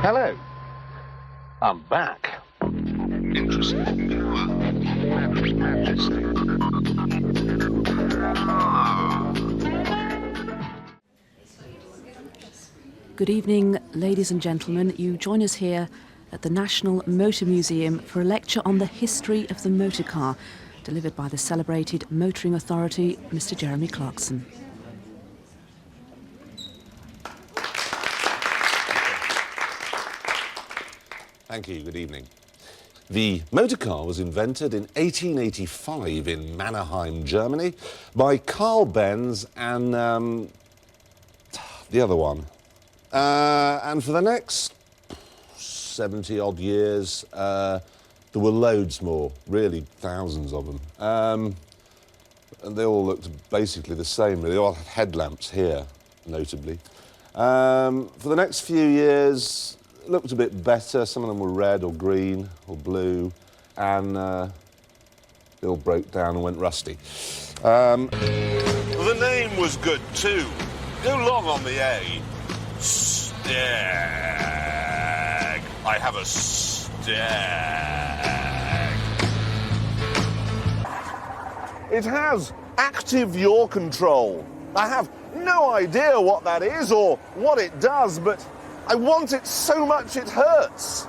Hello. I'm back. Interesting. Good evening, ladies and gentlemen. You join us here at the National Motor Museum for a lecture on the history of the motor car, delivered by the celebrated motoring authority, Mr. Jeremy Clarkson. Thank you. Good evening. The motor car was invented in 1885 in Mannheim, Germany, by Carl Benz and the other one. And for the next 70-odd years, there were loads more, really thousands of them. And they all looked basically the same, really. They all had headlamps here, notably. For the next few years, it looked a bit better. Some of them were red or green or blue, and they all broke down and went rusty. The name was good too. Go long on the A. Stag. I have a stag. It has active yaw control. I have no idea what that is or what it does, but I want it so much it hurts.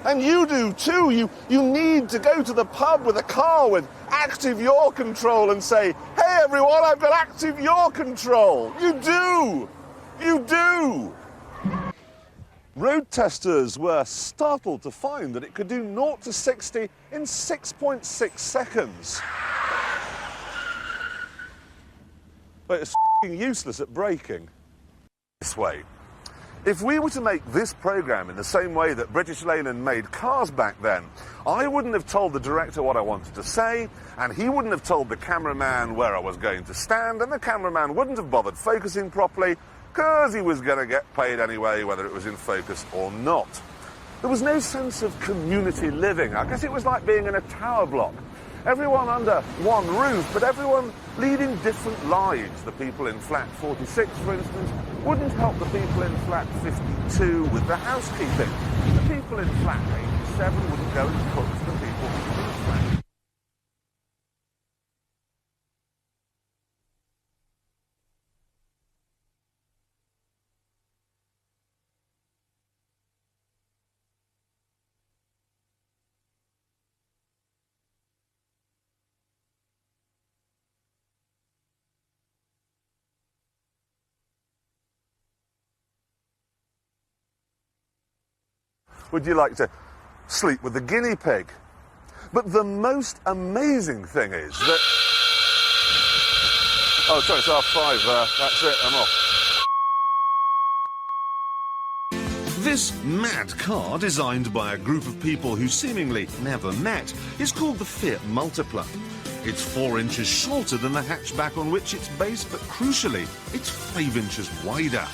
And you do too. You need to go to the pub with a car with active yaw control and say, "Hey everyone, I've got active yaw control." You do. You do. Road testers were startled to find that it could do 0 to 60 in 6.6 seconds. But it's f***ing useless at braking. This way. If we were to make this programme in the same way that British Leyland made cars back then, I wouldn't have told the director what I wanted to say, and he wouldn't have told the cameraman where I was going to stand, and the cameraman wouldn't have bothered focusing properly, because he was going to get paid anyway, whether it was in focus or not. There was no sense of community living. I guess it was like being in a tower block. Everyone under one roof, but everyone leading different lives. The people in flat 46, for instance, wouldn't help the people in flat 52 with the housekeeping. The people in flat 87 wouldn't go and cook for the people in flat. Would you like to sleep with the guinea pig? But the most amazing thing is that... Oh, sorry, it's R5. That's it, I'm off. This mad car, designed by a group of people who seemingly never met, is called the Fit Multiplier. It's 4 inches shorter than the hatchback on which it's based, but crucially, it's 5 inches wider.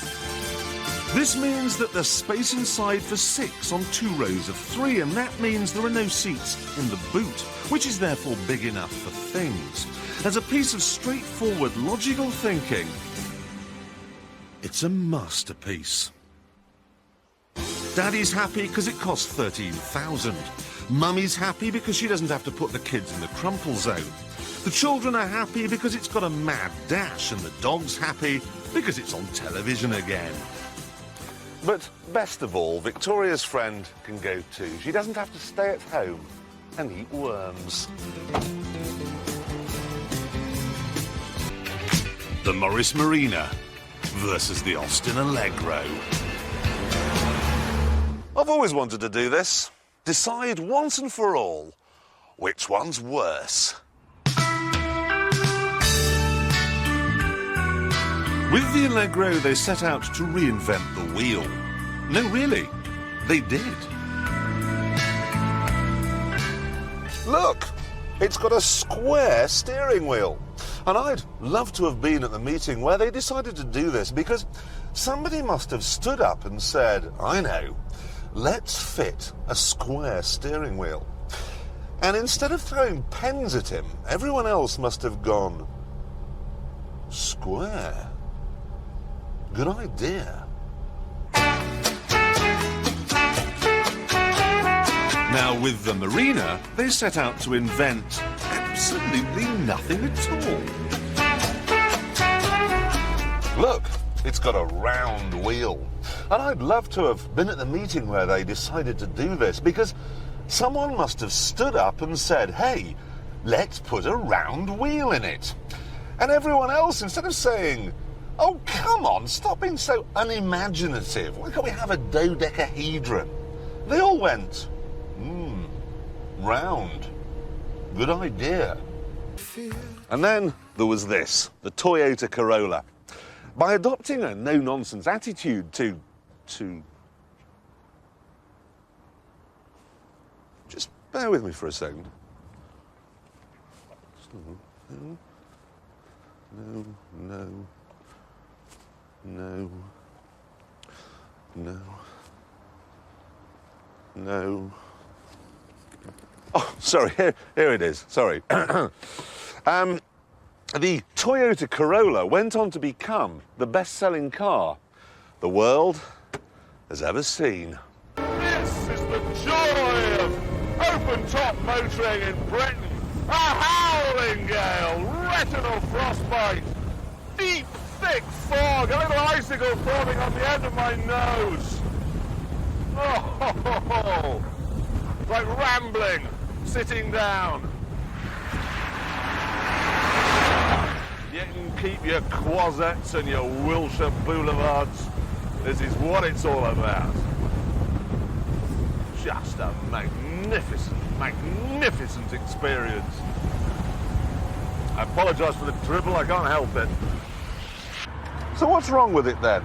This means that there's space inside for 6 on 2 rows of 3, and that means there are no seats in the boot, which is therefore big enough for things. As a piece of straightforward, logical thinking, it's a masterpiece. Daddy's happy because it costs $13,000. Mummy's happy because she doesn't have to put the kids in the crumple zone. The children are happy because it's got a mad dash, and the dog's happy because it's on television again. But best of all, Victoria's friend can go too. She doesn't have to stay at home and eat worms. The Morris Marina versus the Austin Allegro. I've always wanted to do this. Decide once and for all which one's worse. With the Allegro, they set out to reinvent the wheel. No, really, they did. Look, it's got a square steering wheel. And I'd love to have been at the meeting where they decided to do this, because somebody must have stood up and said, I know, let's fit a square steering wheel. And instead of throwing pens at him, everyone else must have gone, square? Good idea. Now, with the Marina, they set out to invent absolutely nothing at all. Look, it's got a round wheel. And I'd love to have been at the meeting where they decided to do this, because someone must have stood up and said, hey, let's put a round wheel in it. And everyone else, instead of saying, oh, come on, stop being so unimaginative, why can't we have a dodecahedron? They all went, round. Good idea. And then there was this, the Toyota Corolla. By adopting a no-nonsense attitude to... Just bear with me for a second. No. Oh, sorry, here it is, sorry. The Toyota Corolla went on to become the best-selling car the world has ever seen. This is the joy of open-top motoring in Britain. A howling gale, retinal frostbite, deep, thick fog, a little icicle forming on the end of my nose. Oh, like rambling, sitting down. You can keep your Cosworths and your Wilshire Boulevards. This is what it's all about. Just a magnificent experience. I apologise for the dribble, I can't help it. So what's wrong with it then?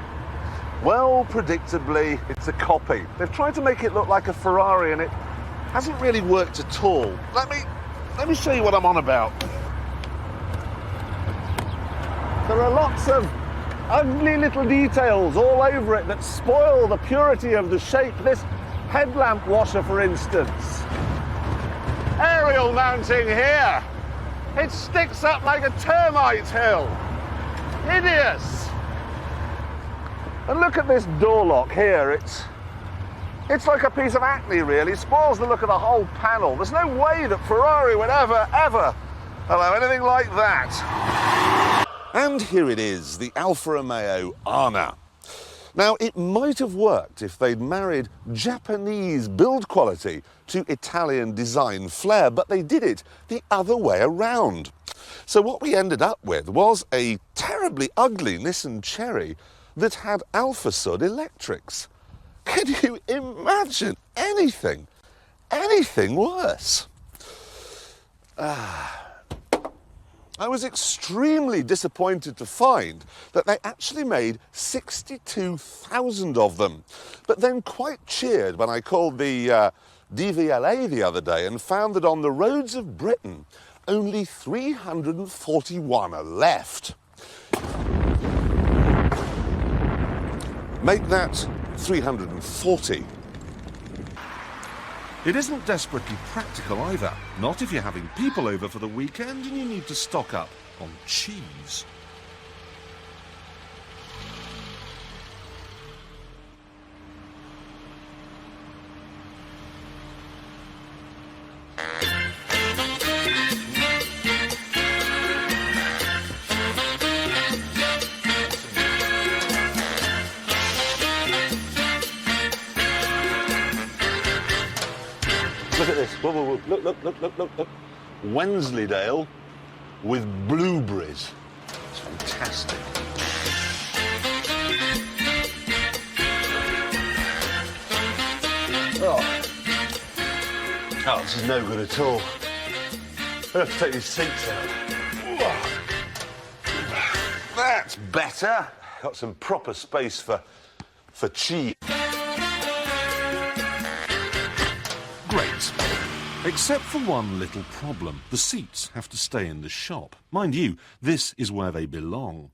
Well, predictably, it's a copy. They've tried to make it look like a Ferrari and it hasn't really worked at all. Let me show you what I'm on about. There are lots of ugly little details all over it that spoil the purity of the shape. This headlamp washer, for instance. Aerial mounting here. It sticks up like a termite hill. Hideous. And look at this door lock here. It's like a piece of acne, really. Spoils the look of the whole panel. There's no way that Ferrari would ever allow anything like that. And here it is, the Alfa Romeo Arna. Now, it might have worked if they'd married Japanese build quality to Italian design flair, but they did it the other way around. So what we ended up with was a terribly ugly Nissan Cherry that had Alfa Sud electrics. Can you imagine anything worse? I was extremely disappointed to find that they actually made 62,000 of them, but then quite cheered when I called the DVLA the other day and found that on the roads of Britain, only 341 are left. Make that 340. It isn't desperately practical either, not if you're having people over for the weekend and you need to stock up on cheese. Look at this. Whoa. Look. Wensleydale with blueberries. It's fantastic. Oh, this is no good at all. I have to take these seats out. That's better. Got some proper space for cheese. Great. Except for one little problem. The seats have to stay in the shop. Mind you, this is where they belong.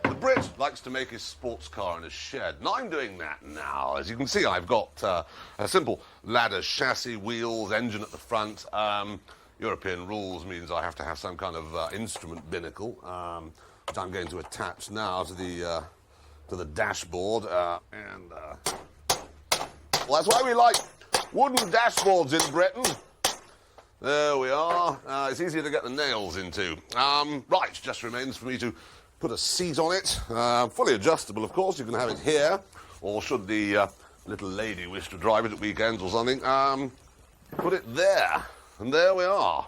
The Brit likes to make his sports car in a shed, and I'm doing that now. As you can see, I've got a simple ladder chassis, wheels, engine at the front. European rules means I have to have some kind of instrument binnacle, which I'm going to attach now to the to the dashboard, well, that's why we like wooden dashboards in Britain. There we are. It's easier to get the nails into. Right, just remains for me to put a seat on it. Fully adjustable, of course. You can have it here, or should the little lady wish to drive it at weekends or something, put it there. And there we are.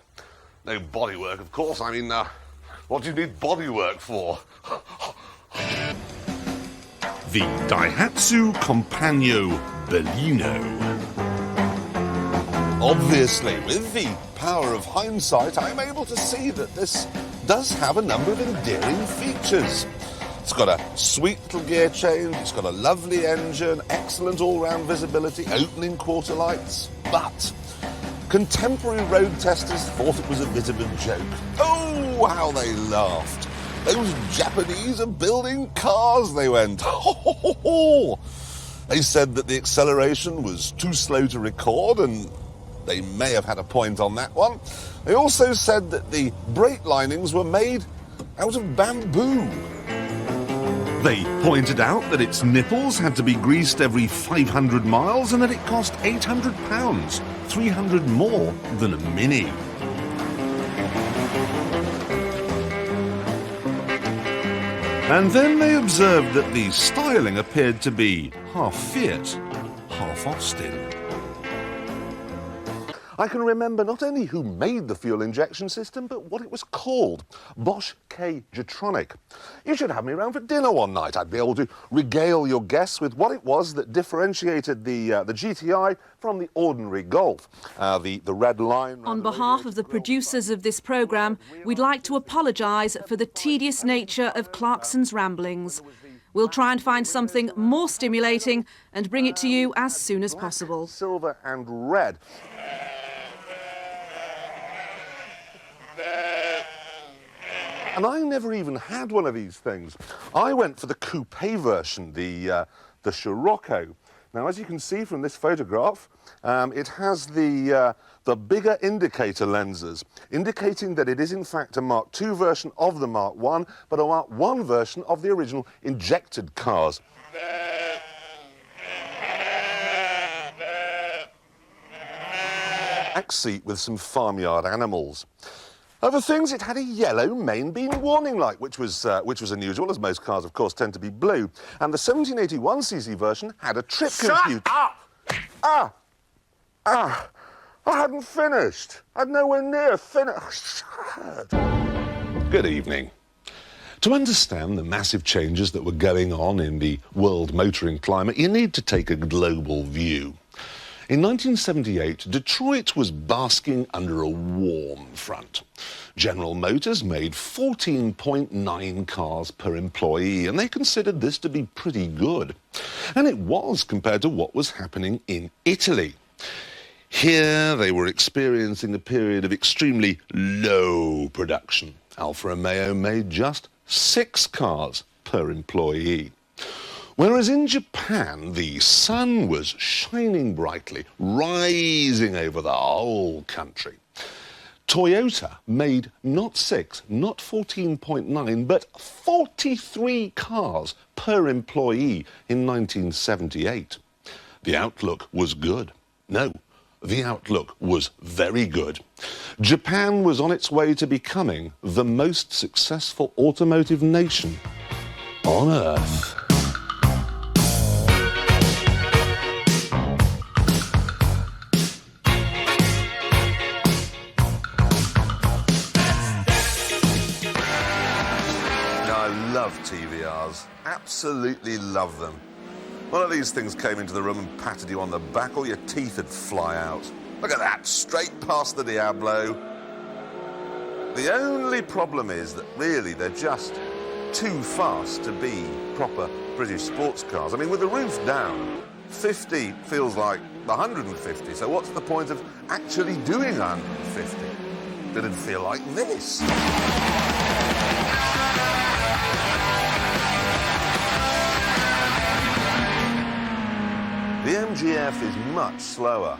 No bodywork, of course. I mean, what do you need bodywork for? The Daihatsu Compagno Bellino. Obviously, with the power of hindsight, I'm able to see that this does have a number of endearing features. It's got a sweet little gear change, it's got a lovely engine, excellent all-round visibility, opening quarter lights, but contemporary road testers thought it was a bit of a joke. Oh, how they laughed. Those Japanese are building cars, they went. They said that the acceleration was too slow to record, and they may have had a point on that one. They also said that the brake linings were made out of bamboo. They pointed out that its nipples had to be greased every 500 miles and that it cost £800, 300 more than a Mini. And then they observed that the styling appeared to be half Fiat, half Austin. I can remember not only who made the fuel injection system, but what it was called. Bosch K-Jetronic. You should have me around for dinner one night. I'd be able to regale your guests with what it was that differentiated the GTI from the ordinary Golf. The red line... On behalf of the producers of this programme, we'd like to apologise for the tedious nature of Clarkson's ramblings. We'll try and find something more stimulating and bring it to you as soon as possible. Silver and red. And I never even had one of these things. I went for the coupe version, the Scirocco. Now, as you can see from this photograph, it has the bigger indicator lenses, indicating that it is in fact a Mark II version of the Mark I, but a Mark I version of the original injected cars. Back seat with some farmyard animals. Other things, it had a yellow main beam warning light, which was unusual, as most cars, of course, tend to be blue. And the 1781cc version had a trip computer. Shut up! I hadn't finished. I'd nowhere near finished. Good evening. To understand the massive changes that were going on in the world motoring climate, you need to take a global view. In 1978, Detroit was basking under a warm front. General Motors made 14.9 cars per employee, and they considered this to be pretty good. And it was compared to what was happening in Italy. Here, they were experiencing a period of extremely low production. Alfa Romeo made just 6 cars per employee. Whereas in Japan, the sun was shining brightly, rising over the whole country. Toyota made not 6, not 14.9, but 43 cars per employee in 1978. The outlook was good. No, the outlook was very good. Japan was on its way to becoming the most successful automotive nation on Earth. Love TVRs, absolutely love them. One of these things came into the room and patted you on the back, all your teeth would fly out. Look at that, straight past the Diablo. The only problem is that really they're just too fast to be proper British sports cars. I mean, with the roof down, 50 feels like 150, so what's the point of actually doing 150? Did it feel like this? The MGF is much slower,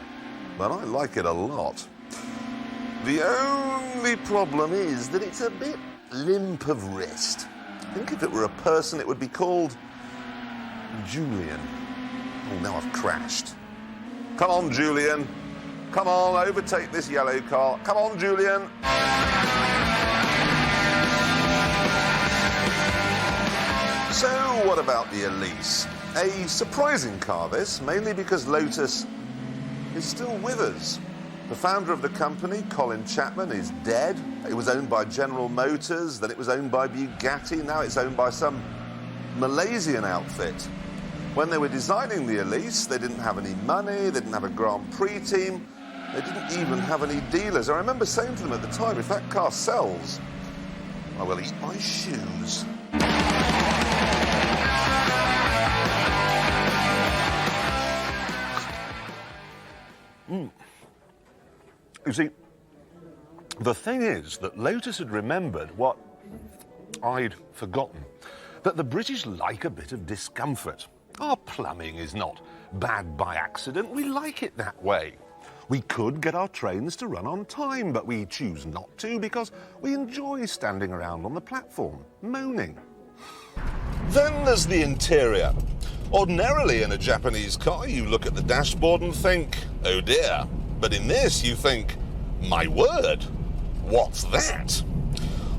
but I like it a lot. The only problem is that it's a bit limp of wrist. I think if it were a person, it would be called Julian. Oh, now I've crashed. Come on, Julian. Come on, overtake this yellow car. Come on, Julian. So, what about the Elise? A surprising car, this, mainly because Lotus is still with us. The founder of the company, Colin Chapman, is dead. It was owned by General Motors, then it was owned by Bugatti, now it's owned by some Malaysian outfit. When they were designing the Elise, they didn't have any money, they didn't have a Grand Prix team, they didn't even have any dealers. I remember saying to them at the time, if that car sells, I will eat my shoes. You see, the thing is that Lotus had remembered what I'd forgotten, that the British like a bit of discomfort. Our plumbing is not bad by accident, we like it that way. We could get our trains to run on time, but we choose not to because we enjoy standing around on the platform, moaning. Then there's the interior. Ordinarily in a Japanese car, you look at the dashboard and think, oh dear. But in this, you think, my word, what's that?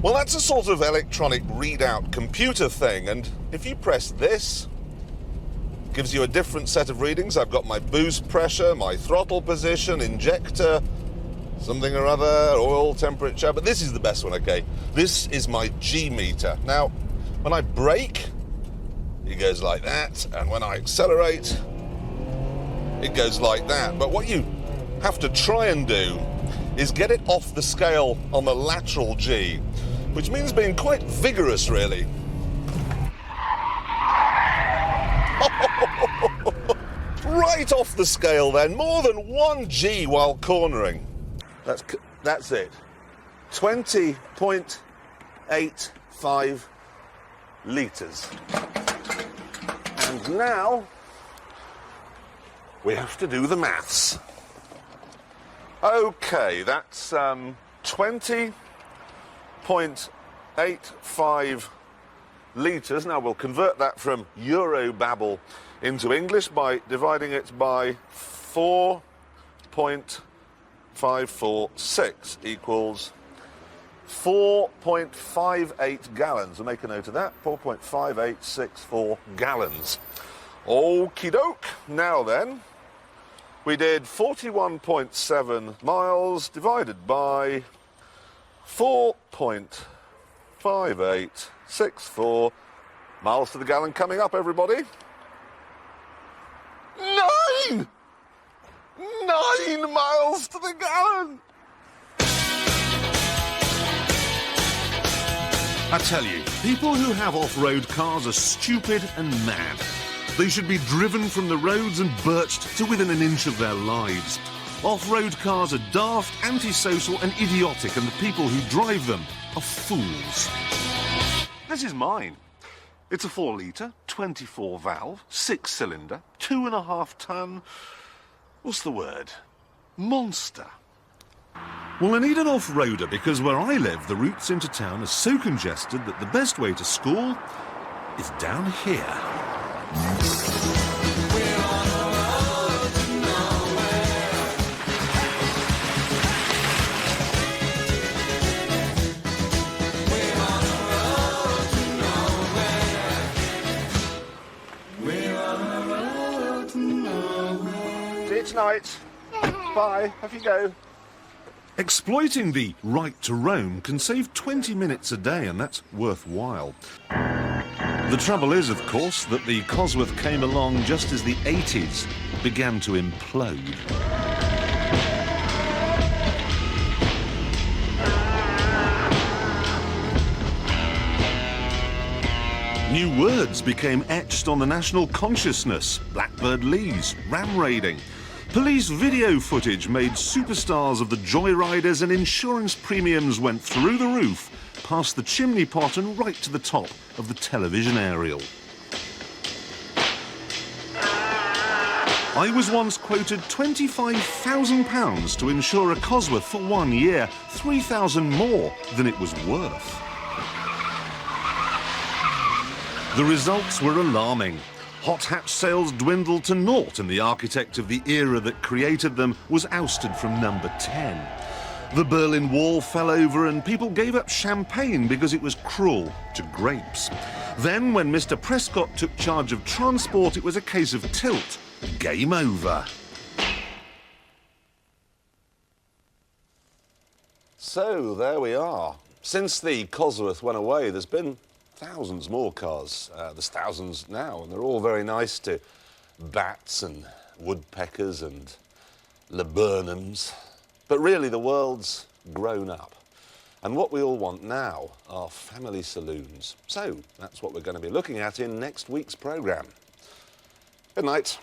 Well, that's a sort of electronic readout computer thing, and if you press this, it gives you a different set of readings. I've got my boost pressure, my throttle position, injector, something or other, oil temperature, but this is the best one, okay? This is my G meter. Now, when I brake, it goes like that, and when I accelerate, it goes like that. But what you have to try and do is get it off the scale on the lateral G, which means being quite vigorous, really. Right off the scale, then. More than 1 G while cornering. That's it. 20.85 litres. And now we have to do the maths. Okay, that's 20.85 litres. Now we'll convert that from Euro babble into English by dividing it by 4.546 equals 4.58 gallons. We'll make a note of that. 4.5864 gallons. Okie doke. Now then, we did 41.7 miles divided by 4.5864 miles to the gallon coming up, everybody. 9 miles to the gallon! I tell you, people who have off-road cars are stupid and mad. They should be driven from the roads and birched to within an inch of their lives. Off-road cars are daft, antisocial and idiotic, and the people who drive them are fools. This is mine. It's a 4-litre, 24-valve, 6-cylinder, 2.5-ton... what's the word? Monster. Well, I need an off-roader because where I live, the routes into town are so congested that the best way to school is down here. We're on a road to nowhere. We're on a road to nowhere. We're on a road to nowhere. See you tonight. Bye. Off you go. Exploiting the right to roam can save 20 minutes a day, and that's worthwhile. The trouble is, of course, that the Cosworth came along just as the 80s began to implode. New words became etched on the national consciousness. Blackbird lease, ram raiding. Police video footage made superstars of the joyriders, and insurance premiums went through the roof, past the chimney pot and right to the top of the television aerial. I was once quoted £25,000 to insure a Cosworth for 1 year, £3,000 more than it was worth. The results were alarming. Hot hatch sales dwindled to naught and the architect of the era that created them was ousted from number 10. The Berlin Wall fell over and people gave up champagne because it was cruel to grapes. Then, when Mr. Prescott took charge of transport, it was a case of tilt. Game over. So, there we are. Since the Cosworth went away, there's been thousands more cars. There's thousands now, and they're all very nice to bats and woodpeckers and laburnums. But really, the world's grown up. And what we all want now are family saloons. So, that's what we're going to be looking at in next week's programme. Good night.